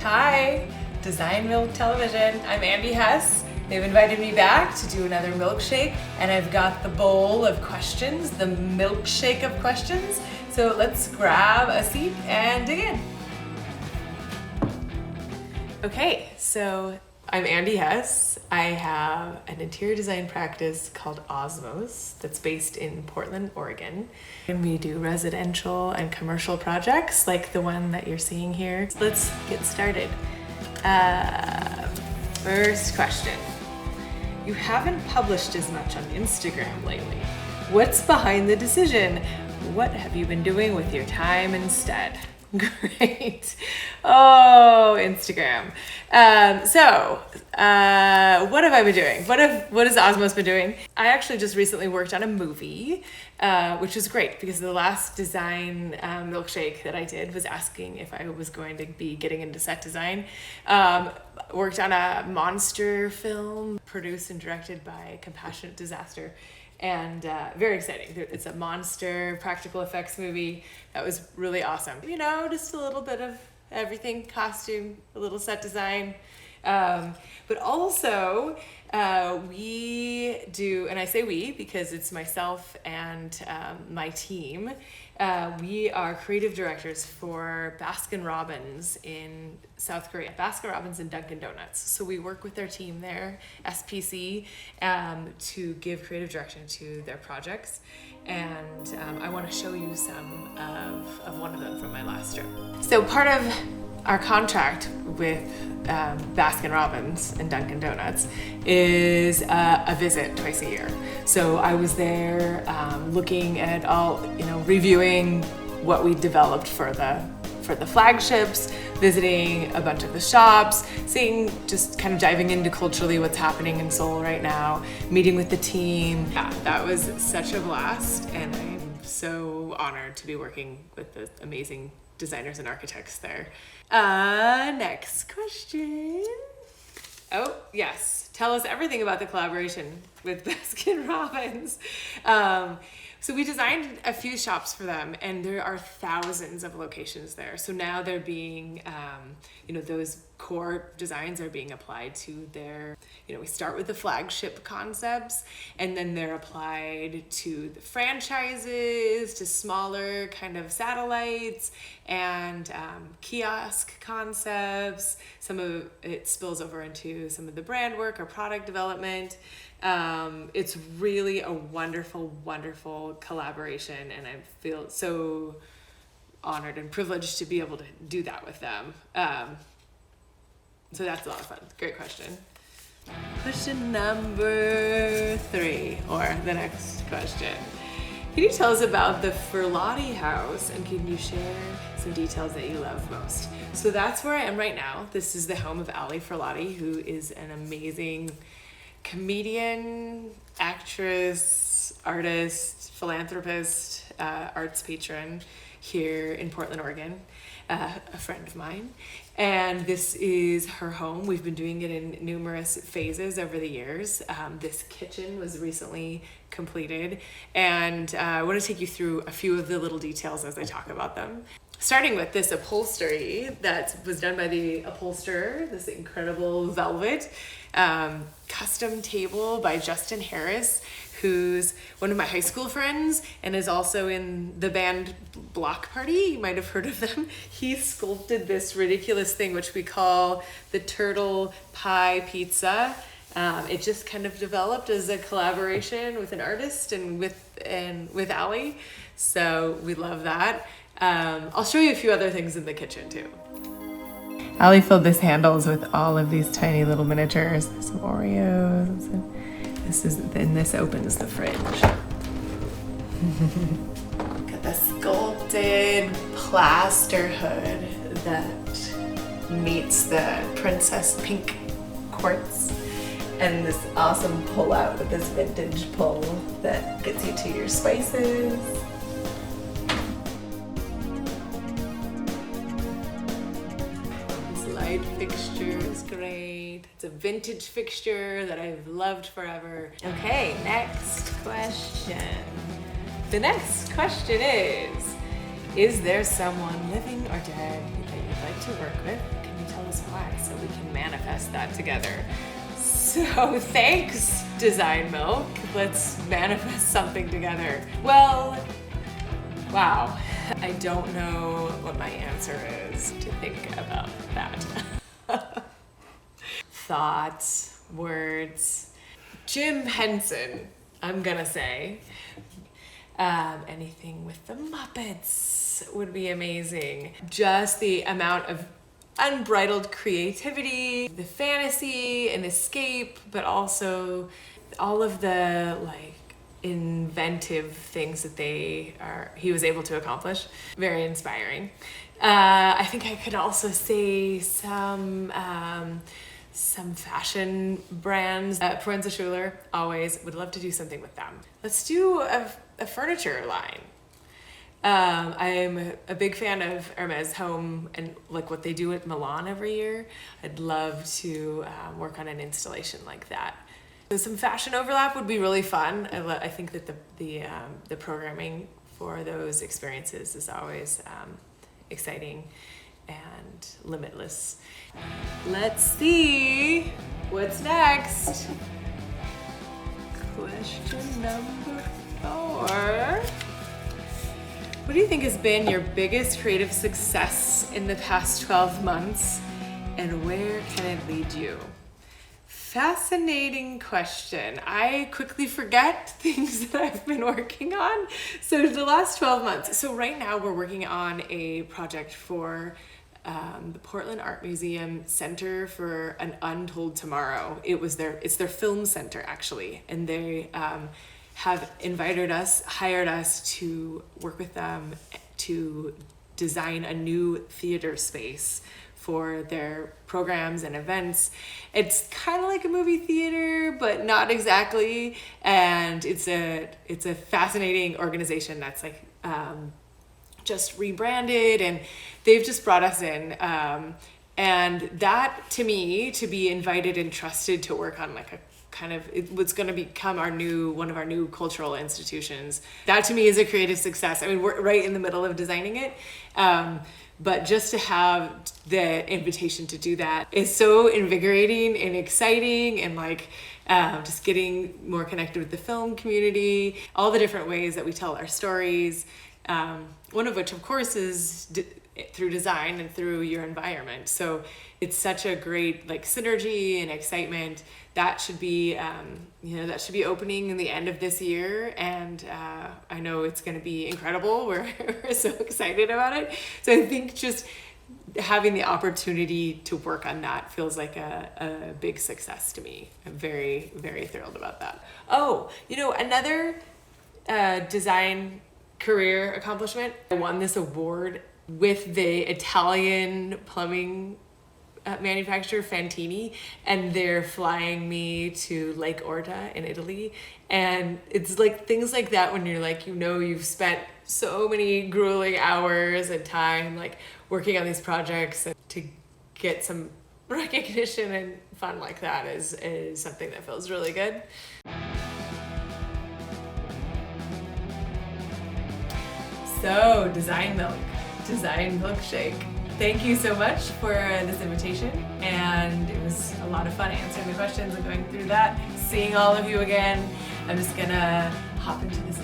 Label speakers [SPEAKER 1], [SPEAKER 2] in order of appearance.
[SPEAKER 1] Hi, Design Milk Television. I'm Andee Hess. They've invited me back to do another milkshake, and I've got the bowl of questions, the milkshake of questions. So let's grab a seat and dig in. Okay, so I'm Andee Hess. I have an interior design practice called Osmos that's based in Portland, Oregon. And we do residential and commercial projects like the one that you're seeing here. So let's get started. First question. You haven't published as much on Instagram lately. What's behind the decision? What have you been doing with your time instead? Great. Oh, Instagram. What have I been doing? What has Osmos been doing? I actually just recently worked on a movie, which was great because the last design milkshake that I did was asking if I was going to be getting into set design. Worked on a monster film produced and directed by Compassionate Disaster. And very exciting. It's a monster practical effects movie that was really awesome. You know, just a little bit of everything, costume, a little set design. But also we do, and I say we because it's myself and my team. We are creative directors for Baskin-Robbins in South Korea, Baskin-Robbins and Dunkin' Donuts. So we work with their team there, SPC, to give creative direction to their projects. And I want to show you some of one of them from my last trip. So part of our contract with Baskin-Robbins and Dunkin' Donuts is a visit twice a year. So I was there looking at all, reviewing what we developed for the flagships, visiting a bunch of the shops, seeing, just kind of diving into culturally what's happening in Seoul right now, meeting with the team. Yeah, that was such a blast, and I'm so honored to be working with the amazing designers and architects there. Next question. Oh, yes. Tell us everything about the collaboration with Baskin-Robbins. So we designed a few shops for them, and there are thousands of locations there. So now they're being, those core designs are being applied to their, we start with the flagship concepts, and then they're applied to the franchises, to smaller kind of satellites, and kiosk concepts. Some of it spills over into some of the brand work or product development. It's really a wonderful, wonderful collaboration, and I feel so honored and privileged to be able to do that with them. So that's a lot of fun. Great question. Question number 3, or the next question. Can you tell us about the Furlati house, and can you share some details that you love most? So that's where I am right now. This is the home of Ali Furlati, who is an amazing comedian, actress, artist, philanthropist, arts patron here in Portland, Oregon, a friend of mine. And this is her home. We've been doing it in numerous phases over the years. This kitchen was recently completed, and I want to take you through a few of the little details as I talk about them. Starting with this upholstery that was done by the upholsterer, this incredible velvet custom table by Justin Harris, who's one of my high school friends and is also in the band Block Party. You might have heard of them. He sculpted this ridiculous thing, which we call the turtle pie pizza. It just kind of developed as a collaboration with an artist and with Ali. So we love that. I'll show you a few other things in the kitchen too. Ali filled this handles with all of these tiny little miniatures. There's some Oreos. This opens the fridge. Got the sculpted plaster hood that meets the princess pink quartz, and this awesome pull out with this vintage pull that gets you to your spices. Fixture is great. It's a vintage fixture that I've loved forever. Okay, next question. The next question is there someone living or dead that you'd like to work with? Can you tell tell us why so we can manifest that together. So thanks, Design Milk. Let's manifest something together. Well, wow. I don't know what my answer is to think about that. Thoughts, words. Jim Henson, I'm gonna say. Anything with the Muppets would be amazing. Just the amount of unbridled creativity, the fantasy and escape, but also all of the like inventive things that he was able to accomplish. Very inspiring. I think I could also say some fashion brands. Proenza Schuler, always would love to do something with them. Let's do a furniture line. I'm a big fan of Hermes Home and like what they do at Milan every year. I'd love to work on an installation like that. So some fashion overlap would be really fun. I think that the programming for those experiences is always exciting and limitless. Let's see what's next. Question number 4. What do you think has been your biggest creative success in the past 12 months, and where can it lead you? Fascinating question. I quickly forget things that I've been working on. So the last 12 months. So right now we're working on a project for the Portland Art Museum Center for an Untold Tomorrow. It's their film center actually, and they have hired us to work with them to design a new theater space for their programs and events. It's kind of like a movie theater, but not exactly. And it's a fascinating organization that's like just rebranded, and they've just brought us in. And that, to me, to be invited and trusted to work on like a kind of what's going to become one of our new cultural institutions. That to me is a creative success. I mean, we're right in the middle of designing it. But just to have the invitation to do that is so invigorating and exciting, and like just getting more connected with the film community, all the different ways that we tell our stories. One of which, of course, is through design and through your environment. So it's such a great like synergy and excitement. That should be, that should be opening in the end of this year. And I know it's going to be incredible. We're so excited about it. So I think just having the opportunity to work on that feels like a big success to me. I'm very, very thrilled about that. Oh, another design career accomplishment. I won this award with the Italian plumbing manufacturer Fantini, and they're flying me to Lake Orta in Italy. And it's like things like that when you're like, you've spent so many grueling hours and time like working on these projects, and to get some recognition and fun like that is something that feels really good. So Design Milk, Design Milkshake. Thank you so much for this invitation, and it was a lot of fun answering the questions and going through that, seeing all of you again. I'm just gonna hop into this